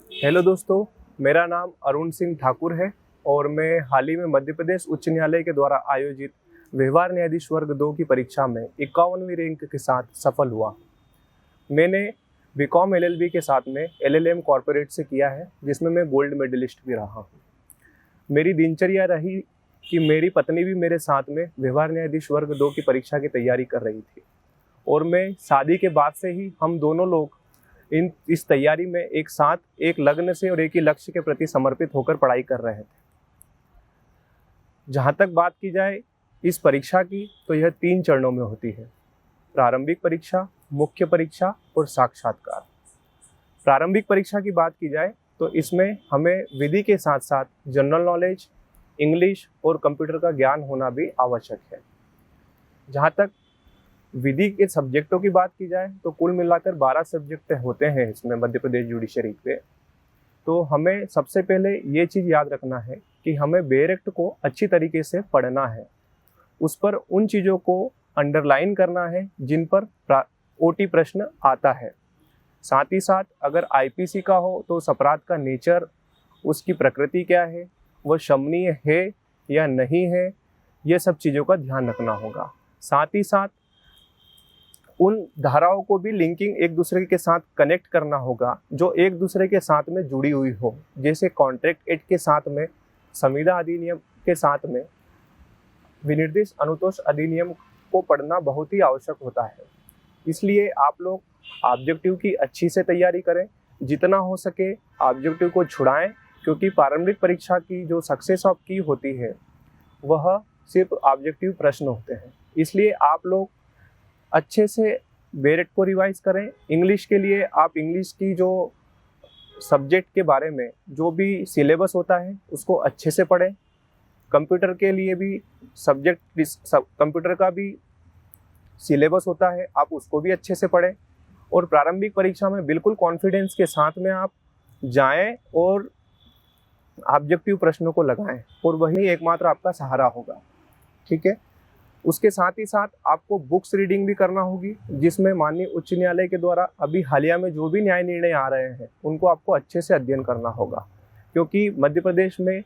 Hello दोस्तों, मेरा नाम अरुण सिंह ठाकुर है और मैं हाल ही में मध्य प्रदेश उच्च न्यायालय के द्वारा आयोजित व्यवहार न्यायाधीश वर्ग 2 की परीक्षा में 51वीं रैंक के साथ सफल हुआ। मैंने बीकॉम एलएलबी के साथ में एलएलएम कॉर्पोरेट से किया है, जिसमें मैं गोल्ड मेडलिस्ट भी रहा हूँ। मेरी दिनचर्या रही कि मेरी पत्नी भी मेरे साथ में व्यवहार न्यायाधीश वर्ग 2 की परीक्षा की तैयारी कर रही थी और मैं शादी के बाद से ही हम दोनों लोग इस तैयारी में एक साथ एक लग्न से और एक ही लक्ष्य के प्रति समर्पित होकर पढ़ाई कर रहे थे। जहाँ तक बात की जाए इस परीक्षा की, तो यह 3 चरणों में होती है: प्रारंभिक परीक्षा, मुख्य परीक्षा और साक्षात्कार। प्रारंभिक परीक्षा की बात की जाए तो इसमें हमें विधि के साथ साथ जनरल नॉलेज, इंग्लिश और कंप्यूटर का ज्ञान होना भी आवश्यक है। जहाँ तक विधि के सब्जेक्टों की बात की जाए तो कुल मिलाकर 12 सब्जेक्ट होते हैं इसमें मध्य प्रदेश जुडिशरी पे। तो हमें सबसे पहले ये चीज़ याद रखना है कि हमें बेयर एक्ट को अच्छी तरीके से पढ़ना है, उस पर उन चीज़ों को अंडरलाइन करना है जिन पर ओटी प्रश्न आता है। साथ ही साथ अगर आईपीसी का हो तो उस अपराध का नेचर, उसकी प्रकृति क्या है, वह शमनीय है या नहीं है, ये सब चीज़ों का ध्यान रखना होगा। साथ ही साथ उन धाराओं को भी लिंकिंग एक दूसरे के साथ कनेक्ट करना होगा जो एक दूसरे के साथ में जुड़ी हुई हो। जैसे कॉन्ट्रैक्ट एक्ट के साथ में संविदा अधिनियम के साथ में विनिर्देश अनुतोष अधिनियम को पढ़ना बहुत ही आवश्यक होता है। इसलिए आप लोग ऑब्जेक्टिव की अच्छी से तैयारी करें, जितना हो सके ऑब्जेक्टिव को छुड़ाएं, क्योंकि प्रारंभिक परीक्षा की जो सक्सेस ऑफ की होती है वह सिर्फ ऑब्जेक्टिव प्रश्न होते हैं। इसलिए आप लोग अच्छे से बेयर एक्ट को रिवाइज करें। इंग्लिश के लिए आप इंग्लिश की जो सब्जेक्ट के बारे में जो भी सिलेबस होता है उसको अच्छे से पढ़ें। कंप्यूटर के लिए भी कंप्यूटर का भी सिलेबस होता है, आप उसको भी अच्छे से पढ़ें। और प्रारंभिक परीक्षा में बिल्कुल कॉन्फिडेंस के साथ में आप जाएं और ऑब्जेक्टिव प्रश्नों को लगाएं और वही एकमात्र आपका सहारा होगा। ठीक है। उसके साथ ही साथ आपको बुक्स रीडिंग भी करना होगी, जिसमें माननीय उच्च न्यायालय के द्वारा अभी हालिया में जो भी न्याय निर्णय आ रहे हैं उनको आपको अच्छे से अध्ययन करना होगा, क्योंकि मध्य प्रदेश में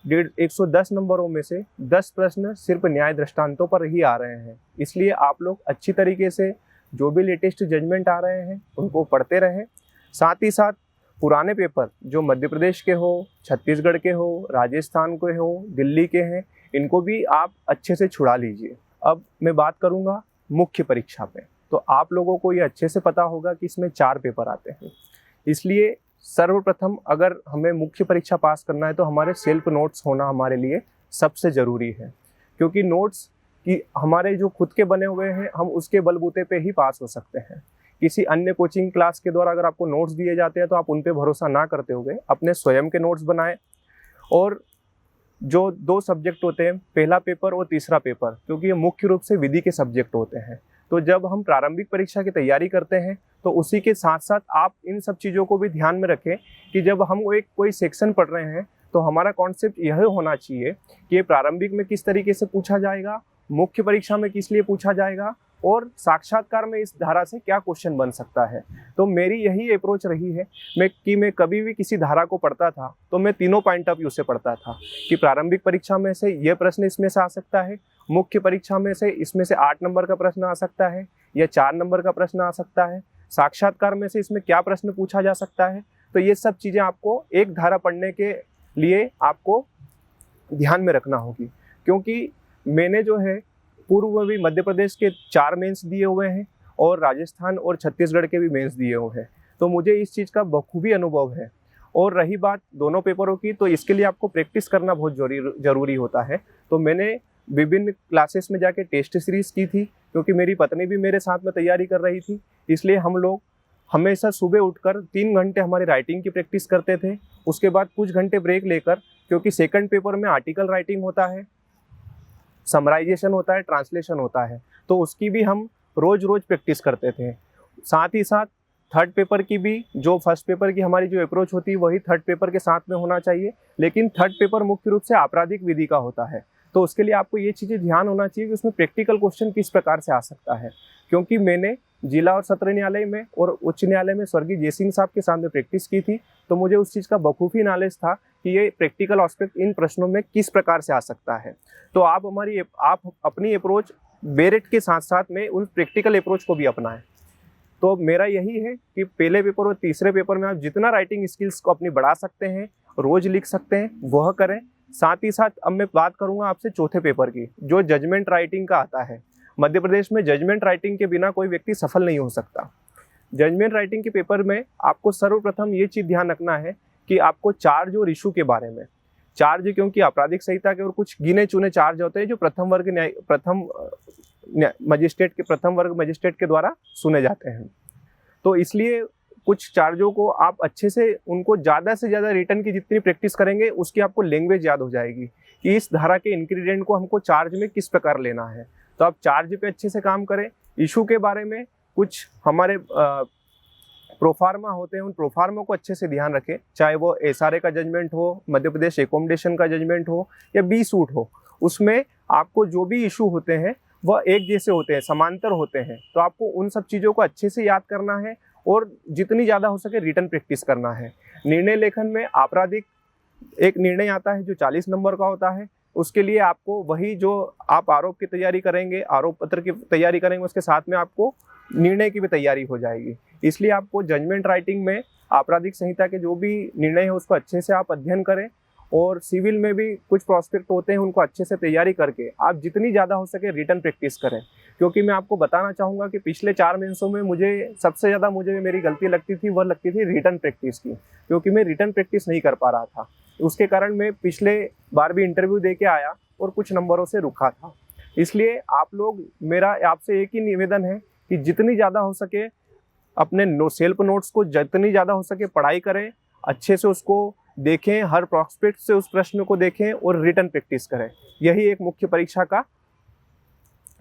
110 नंबरों में से 10 प्रश्न सिर्फ न्याय दृष्टांतों पर ही आ रहे हैं। इसलिए आप लोग अच्छी तरीके से जो भी लेटेस्ट जजमेंट आ रहे हैं उनको पढ़ते रहें। साथ ही साथ पुराने पेपर जो मध्य प्रदेश के हो, छत्तीसगढ़ के हो, राजस्थान के हो, दिल्ली के हैं, इनको भी आप अच्छे से छुड़ा लीजिए। अब मैं बात करूंगा मुख्य परीक्षा पे। तो आप लोगों को ये अच्छे से पता होगा कि इसमें 4 पेपर आते हैं। इसलिए सर्वप्रथम अगर हमें मुख्य परीक्षा पास करना है तो हमारे सेल्फ नोट्स होना हमारे लिए सबसे ज़रूरी है, क्योंकि नोट्स की हमारे जो खुद के बने हुए हैं हम उसके बलबूते पे ही पास हो सकते हैं। किसी अन्य कोचिंग क्लास के द्वारा अगर आपको नोट्स दिए जाते हैं तो आप उन पे भरोसा ना करते हुए अपने स्वयं के नोट्स बनाएं। और जो 2 सब्जेक्ट होते हैं, पहला पेपर और तीसरा पेपर, क्योंकि ये मुख्य रूप से विधि के सब्जेक्ट होते हैं, तो जब हम प्रारंभिक परीक्षा की तैयारी करते हैं तो उसी के साथ साथ आप इन सब चीज़ों को भी ध्यान में रखें कि जब हम कोई सेक्शन पढ़ रहे हैं तो हमारा कॉन्सेप्ट यह होना चाहिए कि ये प्रारंभिक में किस तरीके से पूछा जाएगा, मुख्य परीक्षा में किस लिए पूछा जाएगा और साक्षात्कार में इस धारा से क्या क्वेश्चन बन सकता है। तो मेरी यही अप्रोच रही है मैं कभी भी किसी धारा को पढ़ता था तो मैं तीनों पॉइंट ऑफ व्यू से पढ़ता था कि प्रारंभिक परीक्षा में से ये प्रश्न इसमें से आ सकता है, मुख्य परीक्षा में से इसमें से 8 नंबर का प्रश्न आ सकता है या 4 नंबर का प्रश्न आ सकता है, साक्षात्कार में से इसमें क्या प्रश्न पूछा जा सकता है। तो ये सब चीज़ें आपको एक धारा पढ़ने के लिए आपको ध्यान में रखना होगी, क्योंकि मैंने जो है पूर्व में भी मध्य प्रदेश के 4 मेंस दिए हुए हैं और राजस्थान और छत्तीसगढ़ के भी मेंस दिए हुए हैं, तो मुझे इस चीज़ का बखूबी अनुभव है। और रही बात दोनों पेपरों की, तो इसके लिए आपको प्रैक्टिस करना बहुत ज़रूरी होता है। तो मैंने विभिन्न क्लासेस में जाके टेस्ट सीरीज़ की थी, क्योंकि मेरी पत्नी भी मेरे साथ में तैयारी कर रही थी। इसलिए हम लोग हमेशा सुबह उठकर 3 घंटे हमारी राइटिंग की प्रैक्टिस करते थे, उसके बाद कुछ घंटे ब्रेक लेकर, क्योंकि सेकंड पेपर में आर्टिकल राइटिंग होता है, समराइजेशन होता है, ट्रांसलेशन होता है, तो उसकी भी हम रोज़ प्रैक्टिस करते थे। साथ ही साथ थर्ड पेपर की भी, जो फर्स्ट पेपर की हमारी जो अप्रोच होती है वही थर्ड पेपर के साथ में होना चाहिए, लेकिन थर्ड पेपर मुख्य रूप से आपराधिक विधि का होता है। तो उसके लिए आपको ये चीज़ें ध्यान होना चाहिए कि उसमें प्रैक्टिकल क्वेश्चन किस प्रकार से आ सकता है, क्योंकि मैंने जिला और सत्र न्यायालय में और उच्च न्यायालय में स्वर्गीय जय सिंह साहब के सामने प्रैक्टिस की थी, तो मुझे उस चीज़ का बखूबी नॉलेज था कि ये प्रैक्टिकल एस्पेक्ट इन प्रश्नों में किस प्रकार से आ सकता है। तो आप अपनी अप्रोच मेरिट के साथ साथ में उन प्रैक्टिकल अप्रोच को भी अपनाएं। तो मेरा यही है कि पहले पेपर और तीसरे पेपर में आप जितना राइटिंग स्किल्स को अपनी बढ़ा सकते हैं, रोज लिख सकते हैं, वह करें। साथ ही साथ अब मैं बात करूंगा आपसे चौथे पेपर की, जो जजमेंट राइटिंग का आता है। मध्य प्रदेश में जजमेंट राइटिंग के बिना कोई व्यक्ति सफल नहीं हो सकता। जजमेंट राइटिंग के पेपर में आपको सर्वप्रथम ये चीज़ ध्यान रखना है कि आपको चार्ज और इशू के बारे में, चार्ज क्योंकि आपराधिक संहिता के और कुछ गिने चुने चार्ज होते हैं जो प्रथम वर्ग मजिस्ट्रेट के द्वारा सुने जाते हैं। तो इसलिए कुछ चार्जों को आप अच्छे से उनको ज़्यादा से ज़्यादा रिटर्न की जितनी प्रैक्टिस करेंगे उसकी आपको लैंग्वेज याद हो जाएगी कि इस धारा के इंग्रेडिएंट को हमको चार्ज में किस प्रकार लेना है। तो आप चार्ज पे अच्छे से काम करें। इशू के बारे में कुछ हमारे प्रोफार्मा होते हैं, उन प्रोफार्मा को अच्छे से ध्यान रखें, चाहे वो एसआरए का जजमेंट हो, मध्य प्रदेश एकोमोडेशन का जजमेंट हो या बी सूट हो। उसमें आपको जो भी इशू होते हैं वह एक जैसे होते हैं, समांतर होते हैं। तो आपको उन सब चीज़ों को अच्छे से याद करना है और जितनी ज़्यादा हो सके रिटर्न प्रैक्टिस करना है। निर्णय लेखन में आपराधिक एक निर्णय आता है जो 40 नंबर का होता है। उसके लिए आपको वही जो आप आरोप की तैयारी करेंगे, आरोप पत्र की तैयारी करेंगे, उसके साथ में आपको निर्णय की भी तैयारी हो जाएगी। इसलिए आपको जजमेंट राइटिंग में आपराधिक संहिता के जो भी निर्णय है उसको अच्छे से आप अध्ययन करें। और सिविल में भी कुछ प्रोस्पेक्ट होते हैं, उनको अच्छे से तैयारी करके आप जितनी ज़्यादा हो सके रिटर्न प्रैक्टिस करें। क्योंकि मैं आपको बताना चाहूँगा कि पिछले 4 मेंसों में मुझे मेरी गलती लगती थी रिटर्न प्रैक्टिस की, क्योंकि मैं रिटर्न प्रैक्टिस नहीं कर पा रहा था। उसके कारण मैं पिछले बार भी इंटरव्यू दे के आया और कुछ नंबरों से रुका था। इसलिए आप लोग, मेरा आपसे एक ही निवेदन है कि जितनी ज़्यादा हो सके अपने सेल्फ नोट्स को जितनी ज़्यादा हो सके पढ़ाई करें, अच्छे से उसको देखें, हर प्रोस्पेक्ट से उस प्रश्न को देखें और रिटर्न प्रैक्टिस करें। यही एक मुख्य परीक्षा का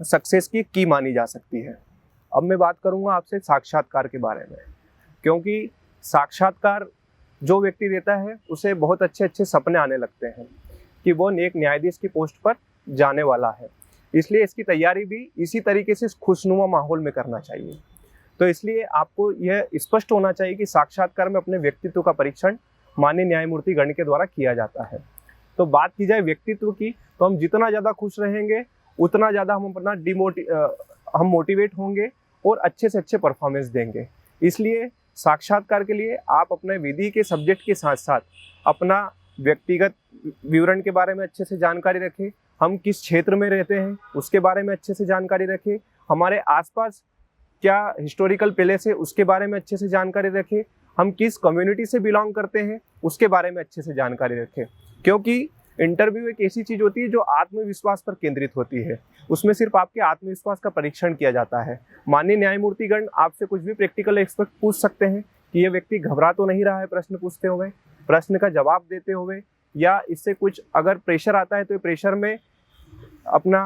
सक्सेस की मानी जा सकती है। अब मैं बात करूंगा आपसे साक्षात्कार के बारे में, क्योंकि साक्षात्कार जो व्यक्ति देता है उसे बहुत अच्छे अच्छे सपने आने लगते हैं कि वो एक न्यायाधीश की पोस्ट पर जाने वाला है। इसलिए इसकी तैयारी भी इसी तरीके से खुशनुमा माहौल में करना चाहिए। तो इसलिए आपको यह स्पष्ट होना चाहिए कि साक्षात्कार में अपने व्यक्तित्व का परीक्षण माननीय न्यायमूर्ति गण के द्वारा किया जाता है। तो बात की जाए व्यक्तित्व की, तो हम जितना ज़्यादा खुश रहेंगे उतना ज़्यादा हम मोटिवेट होंगे और अच्छे से अच्छे परफॉर्मेंस देंगे। इसलिए साक्षात्कार के लिए आप अपने विधि के सब्जेक्ट के साथ साथ अपना व्यक्तिगत विवरण के बारे में अच्छे से जानकारी रखें, हम किस क्षेत्र में रहते हैं उसके बारे में अच्छे से जानकारी रखें, हमारे आसपास क्या हिस्टोरिकल पैलेस है उसके बारे में अच्छे से जानकारी रखें, हम किस कम्युनिटी से बिलोंग करते हैं उसके बारे में अच्छे से जानकारी रखें। क्योंकि इंटरव्यू एक ऐसी चीज़ होती है जो आत्मविश्वास पर केंद्रित होती है, उसमें सिर्फ आपके आत्मविश्वास का परीक्षण किया जाता है। माननीय न्यायमूर्तिगण आपसे कुछ भी प्रैक्टिकल एक्सपेक्ट पूछ सकते हैं कि ये व्यक्ति घबरा तो नहीं रहा है प्रश्न पूछते हुए, प्रश्न का जवाब देते हुए, या इससे कुछ अगर प्रेशर आता है तो प्रेशर में अपना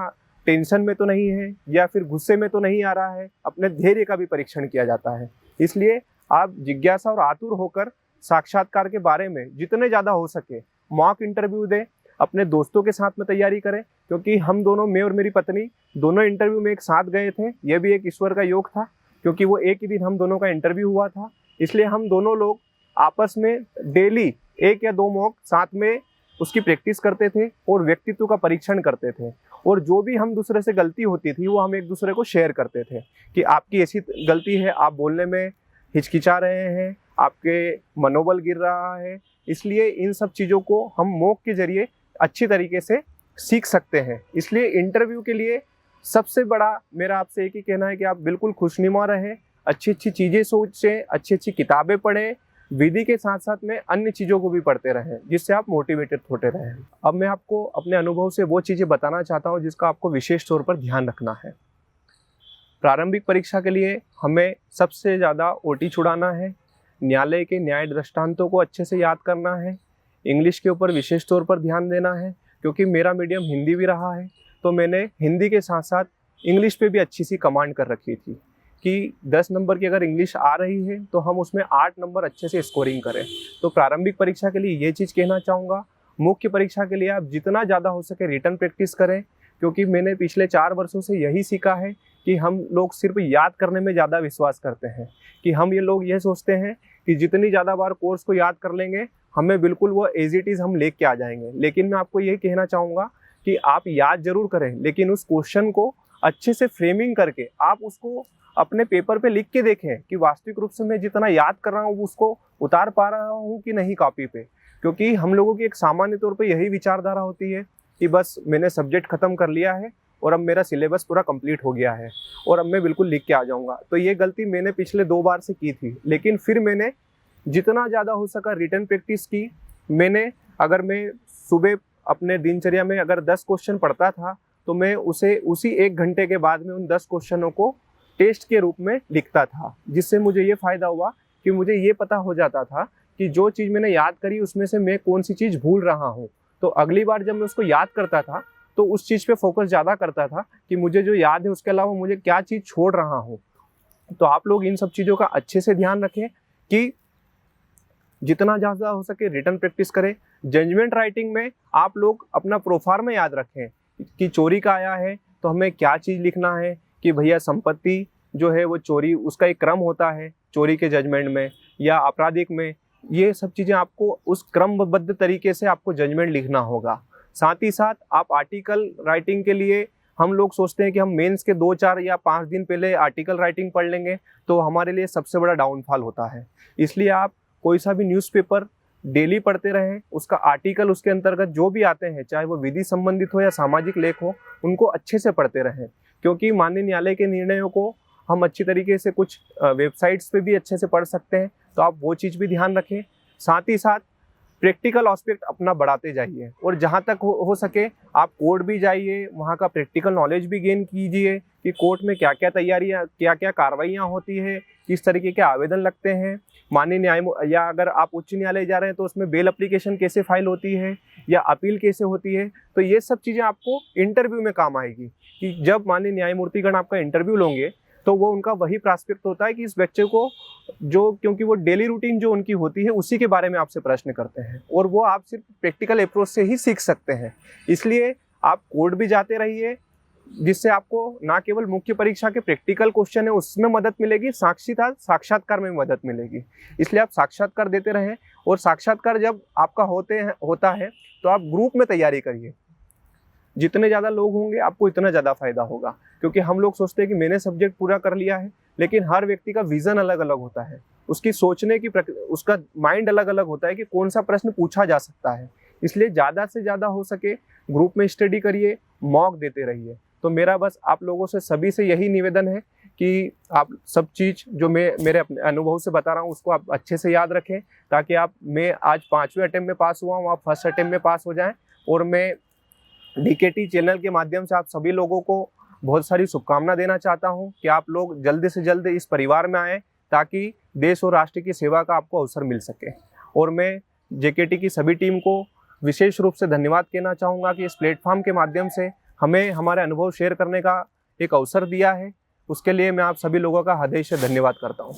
टेंशन में तो नहीं है या फिर गुस्से में तो नहीं आ रहा है, अपने धैर्य का भी परीक्षण किया जाता है। इसलिए आप जिज्ञासा और आतुर होकर साक्षात्कार के बारे में जितने ज़्यादा हो सके मॉक इंटरव्यू दें, अपने दोस्तों के साथ में तैयारी करें। क्योंकि हम दोनों, मैं और मेरी पत्नी दोनों इंटरव्यू में एक साथ गए थे। यह भी एक ईश्वर का योग था क्योंकि वो एक ही दिन हम दोनों का इंटरव्यू हुआ था। इसलिए हम दोनों लोग आपस में डेली 1 या 2 मॉक साथ में उसकी प्रैक्टिस करते थे और व्यक्तित्व का परीक्षण करते थे। और जो भी हम दूसरे से गलती होती थी वो हम एक दूसरे को शेयर करते थे कि आपकी ऐसी गलती है, आप बोलने में हिचकिचा रहे हैं, आपके मनोबल गिर रहा है। इसलिए इन सब चीज़ों को हम मॉक के जरिए अच्छी तरीके से सीख सकते हैं। इसलिए इंटरव्यू के लिए सबसे बड़ा मेरा आपसे एक ही कहना है कि आप बिल्कुल खुशनुमा रहें, अच्छी अच्छी चीज़ें सोचें, अच्छी अच्छी किताबें पढ़ें, विधि के साथ साथ में अन्य चीज़ों को भी पढ़ते रहें जिससे आप मोटिवेटेड होते रहें। अब मैं आपको अपने अनुभव से वो चीज़ें बताना चाहता हूँ जिसका आपको विशेष तौर पर ध्यान रखना है। प्रारंभिक परीक्षा के लिए हमें सबसे ज़्यादा ओटी छुड़ाना है, न्यायालय के न्याय दृष्टांतों को अच्छे से याद करना है, इंग्लिश के ऊपर विशेष तौर पर ध्यान देना है। क्योंकि मेरा मीडियम हिंदी भी रहा है तो मैंने हिंदी के साथ साथ इंग्लिश पे भी अच्छी सी कमांड कर रखी थी कि 10 नंबर की अगर इंग्लिश आ रही है तो हम उसमें 8 नंबर अच्छे से स्कोरिंग करें। तो प्रारंभिक परीक्षा के लिए ये चीज़ कहना चाहूँगा। मुख्य परीक्षा के लिए आप जितना ज़्यादा हो सके रिटर्न प्रैक्टिस करें, क्योंकि मैंने पिछले 4 वर्षों से यही सीखा है कि हम लोग सिर्फ याद करने में ज़्यादा विश्वास करते हैं, कि हम ये लोग ये सोचते हैं कि जितनी ज़्यादा बार कोर्स को याद कर लेंगे हमें बिल्कुल वो एज इट इज़ हम लेके आ जाएंगे। लेकिन मैं आपको यही कहना चाहूँगा कि आप याद जरूर करें, लेकिन उस क्वेश्चन को अच्छे से फ्रेमिंग करके आप उसको अपने पेपर पे लिख के देखें कि वास्तविक रूप से मैं जितना याद कर रहा हूँ उसको उतार पा रहा हूँ कि नहीं कॉपी पे। क्योंकि हम लोगों की एक सामान्य तौर पे यही विचारधारा होती है कि बस मैंने सब्जेक्ट ख़त्म कर लिया है और अब मेरा सिलेबस पूरा कंप्लीट हो गया है और अब मैं बिल्कुल लिख के आ जाऊँगा। तो ये गलती मैंने पिछले 2 बार से की थी, लेकिन फिर मैंने जितना ज़्यादा हो सका रिटन प्रैक्टिस की। मैंने अगर मैं सुबह अपने दिनचर्या में अगर 10 क्वेश्चन पढ़ता था तो मैं उसे उसी 1 घंटे के बाद में उन 10 क्वेश्चनों को टेस्ट के रूप में लिखता था, जिससे मुझे ये फ़ायदा हुआ कि मुझे ये पता हो जाता था कि जो चीज़ मैंने याद करी उसमें से मैं कौन सी चीज़ भूल रहा हूँ। तो अगली बार जब मैं उसको याद करता था तो उस चीज़ पे फोकस ज़्यादा करता था कि मुझे जो याद है उसके अलावा मुझे क्या चीज़ छोड़ रहा हूँ। तो आप लोग इन सब चीज़ों का अच्छे से ध्यान रखें कि जितना ज़्यादा हो सके रिटन प्रैक्टिस करें। जजमेंट राइटिंग में आप लोग अपना प्रोफार्मा याद रखें कि चोरी का आया है तो हमें क्या चीज़ लिखना है, कि भैया संपत्ति जो है वो चोरी, उसका एक क्रम होता है चोरी के जजमेंट में या आपराधिक में। ये सब चीज़ें आपको उस क्रमबद्ध तरीके से आपको जजमेंट लिखना होगा। साथ ही साथ आप आर्टिकल राइटिंग के लिए हम लोग सोचते हैं कि हम मेंस के 2, 4 या 5 दिन पहले आर्टिकल राइटिंग पढ़ लेंगे, तो हमारे लिए सबसे बड़ा डाउनफॉल होता है। इसलिए आप कोई सा भी न्यूज़पेपर डेली पढ़ते रहें, उसका आर्टिकल उसके अंतर्गत जो भी आते हैं चाहे वो विधि संबंधित हो या सामाजिक लेख हो, उनको अच्छे से पढ़ते रहें। क्योंकि माननीय न्यायालय के निर्णयों को हम अच्छी तरीके से कुछ वेबसाइट्स पे भी अच्छे से पढ़ सकते हैं, तो आप वो चीज़ भी ध्यान रखें। साथ ही साथ प्रैक्टिकल एस्पेक्ट अपना बढ़ाते जाइए और जहाँ तक हो सके आप कोर्ट भी जाइए, वहाँ का प्रैक्टिकल नॉलेज भी गेन कीजिए कि कोर्ट में क्या क्या तैयारियाँ, क्या क्या कार्रवाइयाँ होती है, किस तरीके के आवेदन लगते हैं। माननीय न्याय या अगर आप उच्च न्यायालय जा रहे हैं तो उसमें बेल एप्लीकेशन कैसे फाइल होती है या अपील कैसे होती है। तो ये सब चीज़ें आपको इंटरव्यू में काम आएगी कि जब माननीय न्यायमूर्तिगण आपका इंटरव्यू लेंगे तो वो उनका वही प्रास्पेक्ट होता है कि इस बच्चे को जो, क्योंकि वो डेली रूटीन जो उनकी होती है उसी के बारे में आपसे प्रश्न करते हैं और वो आप सिर्फ प्रैक्टिकल अप्रोच से ही सीख सकते हैं। इसलिए आप कोर्ट भी जाते रहिए, जिससे आपको ना केवल मुख्य परीक्षा के प्रैक्टिकल क्वेश्चन है उसमें मदद मिलेगी, साक्षात्कार में मदद मिलेगी। इसलिए आप साक्षात्कार देते रहें और साक्षात्कार जब आपका होता है तो आप ग्रुप में तैयारी करिए। जितने ज़्यादा लोग होंगे आपको इतना ज़्यादा फायदा होगा, क्योंकि हम लोग सोचते हैं कि मैंने सब्जेक्ट पूरा कर लिया है, लेकिन हर व्यक्ति का विज़न अलग अलग होता है, उसकी सोचने की उसका माइंड अलग अलग होता है कि कौन सा प्रश्न पूछा जा सकता है। इसलिए ज़्यादा से ज़्यादा हो सके ग्रुप में स्टडी करिए, मॉक देते रहिए। तो मेरा बस आप लोगों से सभी से यही निवेदन है कि आप सब चीज़ जो मैं मेरे अपने अनुभव से बता रहा हूँ उसको आप अच्छे से याद रखें, ताकि मैं आज 5वें अटेम्प्ट में पास हुआ हूँ, आप फर्स्ट अटेम्प्ट में पास हो जाएं। और मैं डीकेटी चैनल के माध्यम से आप सभी लोगों को बहुत सारी शुभकामना देना चाहता हूं कि आप लोग जल्द से जल्द इस परिवार में आएँ, ताकि देश और राष्ट्र की सेवा का आपको अवसर मिल सके। और मैं जेकेटी की सभी टीम को विशेष रूप से धन्यवाद कहना चाहूँगा कि इस प्लेटफॉर्म के माध्यम से हमें हमारे अनुभव शेयर करने का एक अवसर दिया है। उसके लिए मैं आप सभी लोगों का हृदय से धन्यवाद करता हूँ।